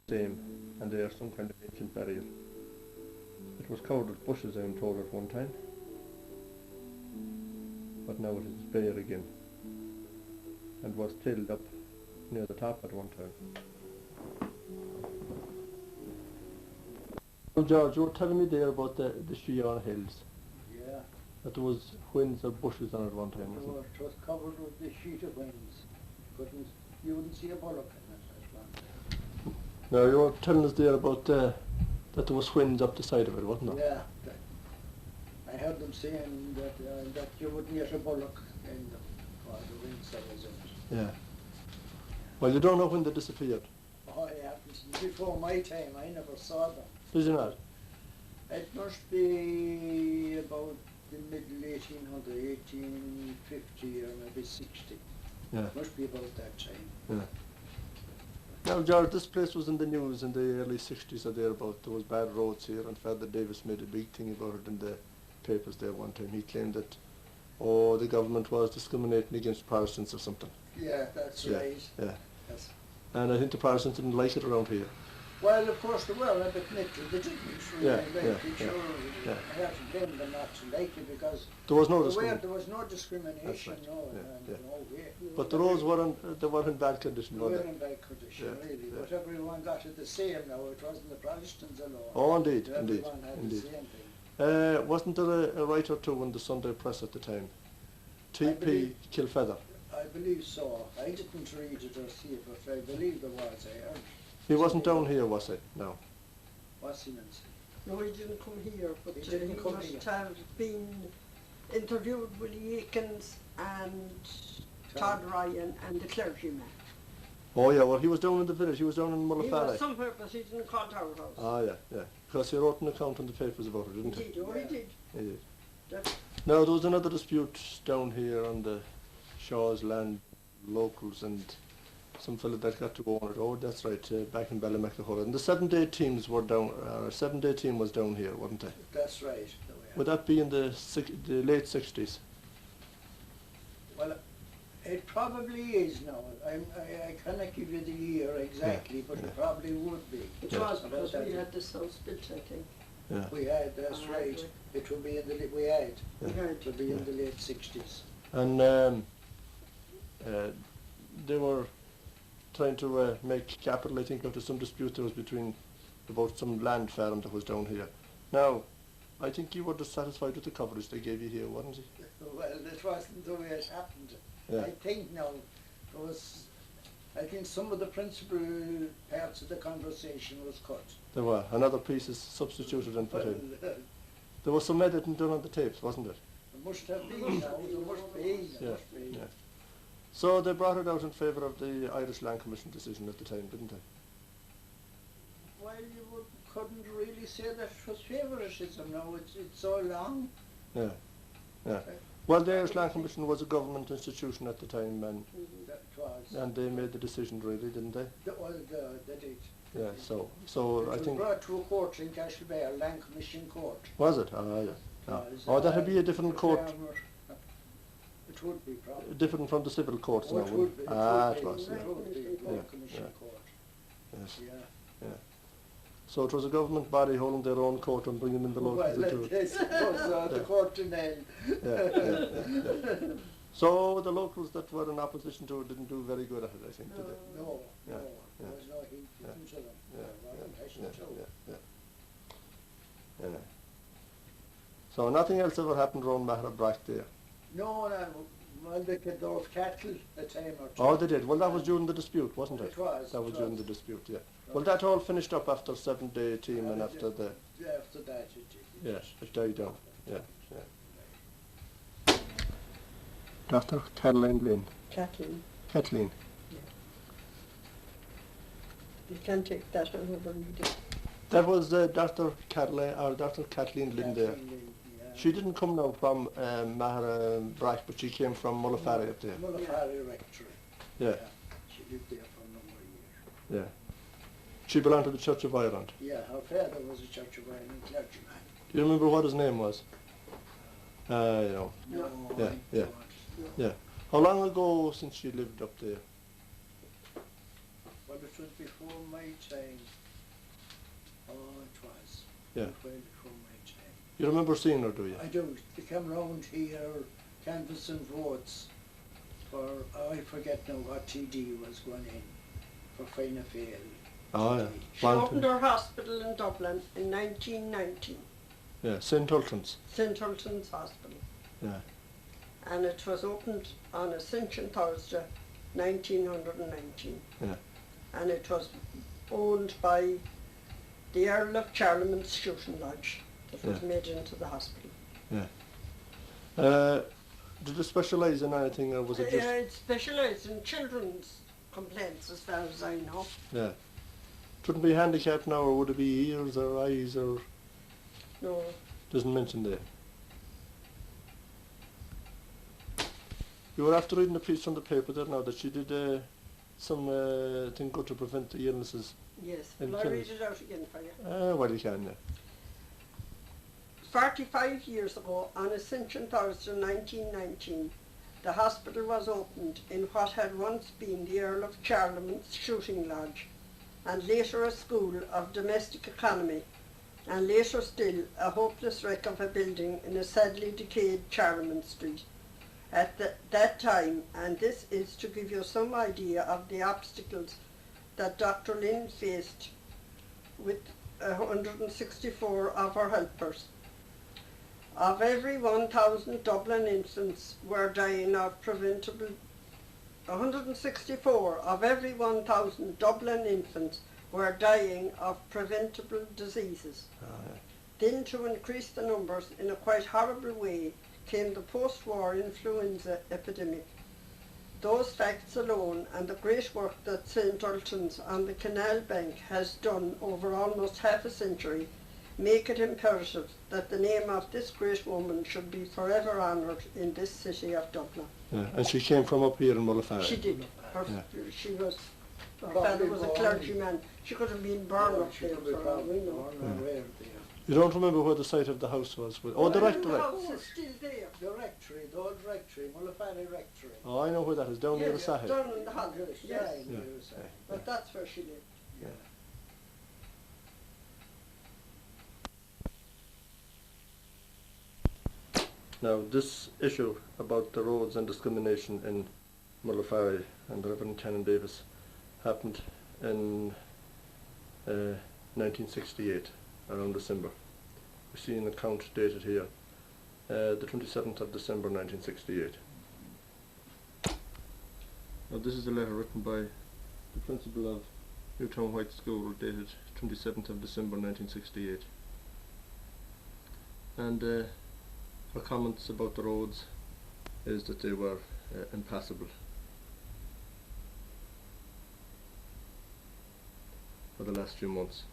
same, and they are some kind of ancient barrier. It was covered with bushes, I am told, at one time, but now it is bare again, and was tilled up near the top at one time. So George, you were telling me there about the Shion Hills. Yeah. That there was whins or bushes on it one time, wasn't it? It was covered with the sheet of winds. You wouldn't see a bullock in it as well. Now you were telling us there about that there was whins up the side of it, wasn't there? Yeah. I heard them saying that you wouldn't get a bullock in the winds that was in it. Yeah. Well, you don't know when they disappeared. Oh, it happened before my time. I never saw them. Did you not? It must be about the middle 1800, 1850 or maybe 60. Yeah. It must be about that time. Yeah. Now, George, this place was in the news in the early 60s or thereabout. There was bad roads here, and Father Davis made a big thing about it in the papers there one time. He claimed that, the government was discriminating against Protestants or something. Yeah, that's right. Yeah. Yes. And I think the Protestants didn't like it around here. Well, of course they were a bit nettle. They didn't really like it. I have to blame them not to like it because there was no discrimination. That's right. No, yeah. no way. But the roads weren't in bad condition, were they? They were in bad condition, really. But everyone got it the same now. It wasn't the Protestants alone. Oh, indeed, Everyone had the same thing. Wasn't there a writer too in the Sunday Press at the time? T.P. Kilfeather. I believe so. I didn't read it or see it, but I believe there was. I heard. He wasn't down here, was he? No. Was he, Minsie? No, he didn't come here, but He didn't come must here. have been interviewed with Eakins and Todd Ryan and the clergyman. Oh yeah, well he was down in the village, he was down in He Mullafarry. was somewhere, but he didn't call Tower House. Ah yeah. Because he wrote an account in the papers about it, didn't he? He did, he did. He did. That, Now there was another dispute down here on the Shaw's land, locals and some fella that got to go on it. Oh, that's right, back in Ballymacahola. And the 7-day teams were down, 7-day team was down here, wasn't it? That's right. Would that be in the late 60s? Well, it probably is now. I cannot give you the year exactly, but it probably would be. it was because we had this house built, I think. Yeah. We had, that's right. It would be in the, we had. It would be in the late 60s. And they were trying to make capital, I think, after some dispute there was about some land farm that was down here. Now, I think you were dissatisfied with the coverage they gave you here, wasn't you? Well, it wasn't the way it happened. Yeah. I think now, I think some of the principal parts of the conversation was cut. There were, and other pieces substituted and put in. There was some editing done on the tapes, wasn't it? There must have been now, there must be, there must be. Yeah. So they brought it out in favour of the Irish Land Commission decision at the time, didn't they? Well, you couldn't really say that it was favouritism now, it's so long. Yeah. Well, the Irish Land Commission was a government institution at the time, and they made the decision, really, didn't they? They did. Yeah. So it I think. was brought to a court in Cashel, Land Commission Court. Was it? Ah, yeah. Oh, that'd be a different court. It would be probably. Different from the civil courts now. It would be. It was. It would be Land Commission Court. Yes. Yeah. So it was a government body holding their own court and bringing in the locals into it. Yes, it was the court in end. Yeah. So the locals that were in opposition to it didn't do very good at it, I think, did they? No. There was no heat into them. Yeah. So nothing else ever happened around Maharabrak there? No. Well, they killed those cattle a time or two. Oh, they did. Well, that was during the dispute, wasn't it? It was. That was during the dispute, yeah. Well, that all finished up after 7-day team and after the... After that, it did. Yes, it died down. Yeah. Dr. Caroline Lynn. Kathleen. Yeah. You can take that over reading. That was Dr. Kathleen Lynn there. She didn't come now from Maharabrak, but she came from Mullafarry up there. Mullafarry Rectory. Yeah. She lived there for a number of years. Yeah. She belonged to the Church of Ireland. Yeah, her father was a Church of Ireland clergyman. Do you remember what his name was? No. Yeah. How long ago since she lived up there? Well, it It was before my time. Oh, it was. Yeah. Well before my time. You remember seeing her, do you? I do. They come round here canvassing votes for, I forget now what TD was going in, for Fine Gael. Oh, yeah. She opened her hospital in Dublin in 1919, Yeah, St. Ultan's. St. Ultan's Hospital. Yeah. And it was opened on Ascension Thursday, 1919. Yeah. And it was owned by the Earl of Charlemont's shooting lodge that was Yeah. made into the hospital. Yeah. Did it specialise in anything, or was it just... It specialised in children's complaints as far as I know. Yeah. Shouldn't be handicapped now, or would it be ears or eyes, or... No, Doesn't mention there. You were after reading a piece from the paper there now that she did some thing good to prevent the illnesses. yes. And Will I read killers. it out again for you? Well, you can, yeah. 45 years ago, on Ascension Thursday 1919, the hospital was opened in what had once been the Earl of Charlemont's shooting lodge, and later a school of domestic economy, and later still a hopeless wreck of a building in a sadly decayed Charlemont Street. At that time, and this is to give you some idea of the obstacles that Dr. Lynn faced with 164 of her helpers. Of every 1,000 Dublin infants were dying of preventable 164 of every 1,000 Dublin infants were dying of preventable diseases. Then, to increase the numbers in a quite horrible way, came the post-war influenza epidemic. Those facts alone, and the great work that St. Ultan's on the Canal Bank has done over almost half a century, make it imperative that the name of this great woman should be forever honoured in this city of Dublin. Yeah. And she came from up here in Mullafarry. She did. Her, Yeah. She was, her Probably father was a born- clergyman. She could have been born Oh, up she there could be for all we probably know. born or reared there. You don't remember where the site of the house was? Oh, the The rectory. house is still there. The rectory, the old rectory, Mullafarry rectory. Oh, I know where that is, down near the Yes, Sahel. down in the hut. Yes, Yes, yeah. but that's where she lived. Yeah. Now, this issue about the roads and discrimination in Mullafarry and the Reverend Canon Davis happened in 1968, around December. We see an account dated here, the 27th of December 1968. Now, this is a letter written by the principal of Newtown White School, dated 27th of December 1968. And her comments about the roads is that they were impassable for the last few months.